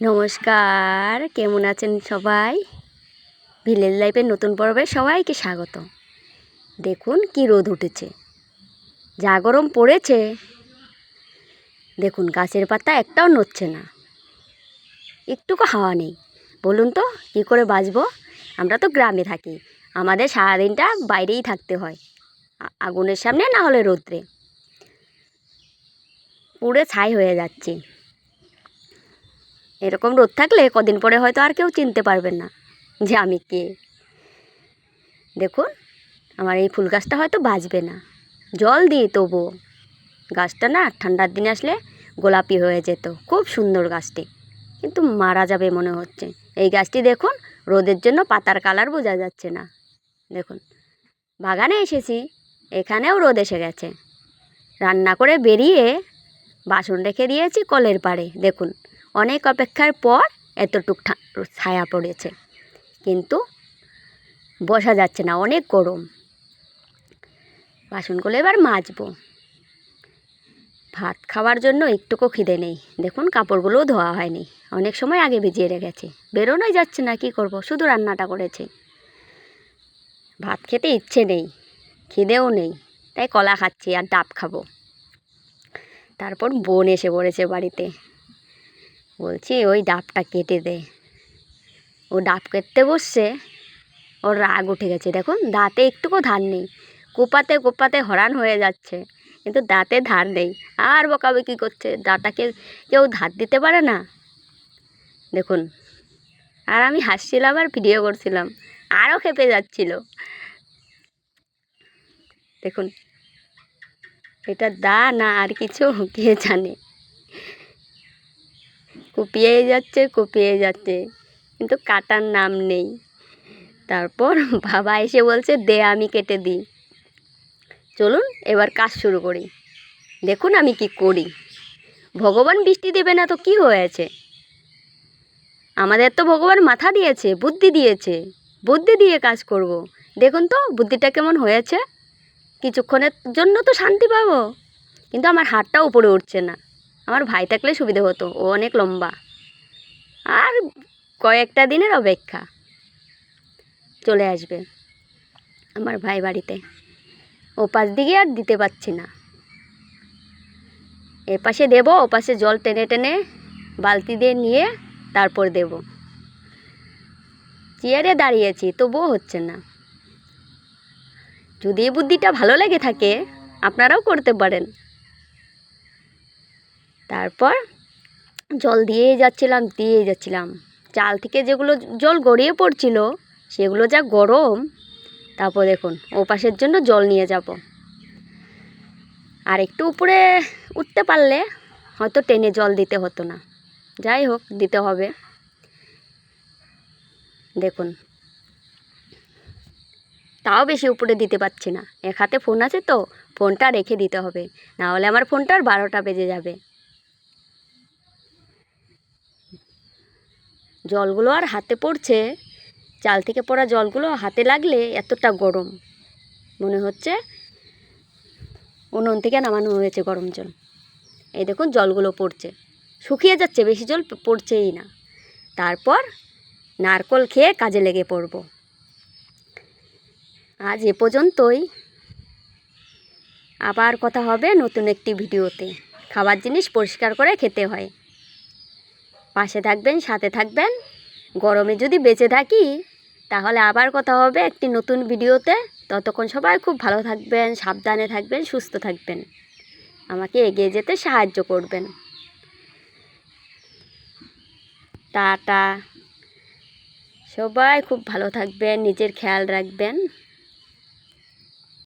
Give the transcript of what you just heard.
নমস্কার, কেমন আছেন সবাই? ভিলেজ লাইফের নতুন পর্বে সবাইকে স্বাগত। দেখুন কি রোদ উঠেছে, যা গরম পড়েছে। দেখুন গাছের পাতা একটাও নড়ছে না, একটুকু হাওয়া নেই। বলুন তো কী করে বাঁচবো? আমরা তো গ্রামে থাকি, আমাদের সারাদিনটা বাইরেই থাকতে হয়, আগুনের সামনে না হলে রোদ্রে। পুড়ে ছাই হয়ে যাচ্ছে। এরকম রোদ থাকলে কদিন পরে হয়তো আর কেউ চিনতে পারবেন না যে আমি কে। দেখুন আমার এই ফুল গাছটা হয়তো বাঁচবে না, জল দিই তবুও। গাছটা না ঠান্ডার দিনে আসলে গোলাপি হয়ে যেত, খুব সুন্দর গাছটি, কিন্তু মারা যাবে মনে হচ্ছে। এই গাছটি দেখুন রোদের জন্য পাতার কালার বোঝা যাচ্ছে না। দেখুন বাগানে এসেছি, এখানেও রোদ এসে গেছে। রান্না করে বেরিয়ে বাসন রেখে দিয়েছি কলের পাড়ে। দেখুন অনেক অপেক্ষার পর এতটুক ছায়া পড়েছে, কিন্তু বসা যাচ্ছে না, অনেক গরম। বাসনগুলো এবার মাজবো। ভাত খাওয়ার জন্য একটুকু খিদে নেই। দেখুন কাপড়গুলোও ধোয়া হয়নি, অনেক সময় আগে ভিজিয়ে রেখেছি। বেরোনোই যাচ্ছে না, কি করব, শুধু রান্নাটা করেছি। ভাত খেতে ইচ্ছে নেই, খিদেও নেই, তাই কলা খাচ্ছি আর ডাব খাবো। তারপর বোন এসে পড়েছে বাড়িতে, বলছি ওই ডাবটা কেটে দে। ও ডাব কেটতে বসছে, ওর রাগ উঠে গেছে। দেখুন দাঁতে একটুকু ধার নেই, কোপাতে কোপাতে হরান হয়ে যাচ্ছে, কিন্তু দাঁতে ধার নেই। আর বকাবকি করছে, দাঁটাকে কেউ ধার দিতে পারে না। দেখুন, আর আমি হাসছিলাম আর ভিডিও করছিলাম, আরও খেপে যাচ্ছিল। দেখুন এটা দা না আর কিছু, কে জানে। কুপিয়ে যাচ্ছে, কিন্তু কাটার নাম নেই। তারপর বাবা এসে বলছে দে আমি কেটে দিই। চলুন এবার কাজ শুরু করি। দেখুন আমি কি করি। ভগবান বৃষ্টি দেবে না তো কি হয়েছে? আমাদের তো ভগবান মাথা দিয়েছে, বুদ্ধি দিয়েছে, বুদ্ধি দিয়ে কাজ করব। দেখুন তো বুদ্ধিটা কেমন হয়েছে। কিছুক্ষণের জন্য তো শান্তি পাবো, কিন্তু আমার হাতটা উপরে উঠছে না। আমার ভাই থাকলে সুবিধে হতো, ও অনেক লম্বা। আর কয়েকটা দিনের অপেক্ষা, চলে আসবে আমার ভাই বাড়িতে। ও পাশ দিকে আর দিতে পারছি না, এপাশে দেবো, ওপাশে জল টেনে টেনে বালতি দিয়ে নিয়ে তারপর দেব। চেয়ারে দাঁড়িয়েছি তবুও হচ্ছে না। যদি এই বুদ্ধিটা ভালো লেগে থাকে আপনারাও করতে পারেন। তারপর জল দিয়েই যাচ্ছিলাম। চাল থেকে যেগুলো জল গড়িয়ে পড়ছিল সেগুলো যা গরম। তারপর দেখুন ও পাশের জন্য জল নিয়ে যাব। আর একটু উপরে উঠতে পারলে হয়তো টেনে জল দিতে হতো না, যাই হোক দিতে হবে। দেখুন তাও বেশি উপরে দিতে পারছি না, এক হাতে ফোন আছে তো, ফোনটা রেখে দিতে হবে, না হলে আমার ফোনটার 12টা বেজে যাবে। জলগুলো আর হাতে পড়ছে, চাল থেকে পড়া জলগুলো হাতে লাগলে এতটা গরম মনে হচ্ছে উনুন থেকে নামানো হয়েছে গরম জল। এই দেখুন জলগুলো পড়ছে, শুকিয়ে যাচ্ছে, বেশি জল পড়ছেই না। তারপর নারকোল খেয়ে কাজে লেগে পড়ব। আজ এ পর্যন্তই, আবার কথা হবে নতুন একটি ভিডিওতে। খাবার জিনিস পরিষ্কার করে খেতে হয়। পাশে থাকবেন, সাথে থাকবেন। গরমে যদি বেঁচে থাকি তাহলে আবার কথা হবে একটি নতুন ভিডিওতে। ততক্ষণ সবাই খুব ভালো থাকবেন, সাবধানে থাকবেন, সুস্থ থাকবেন, আমাকে এগিয়ে যেতে সাহায্য করবেন। টাটা। সবাই খুব ভালো থাকবেন, নিজের খেয়াল রাখবেন।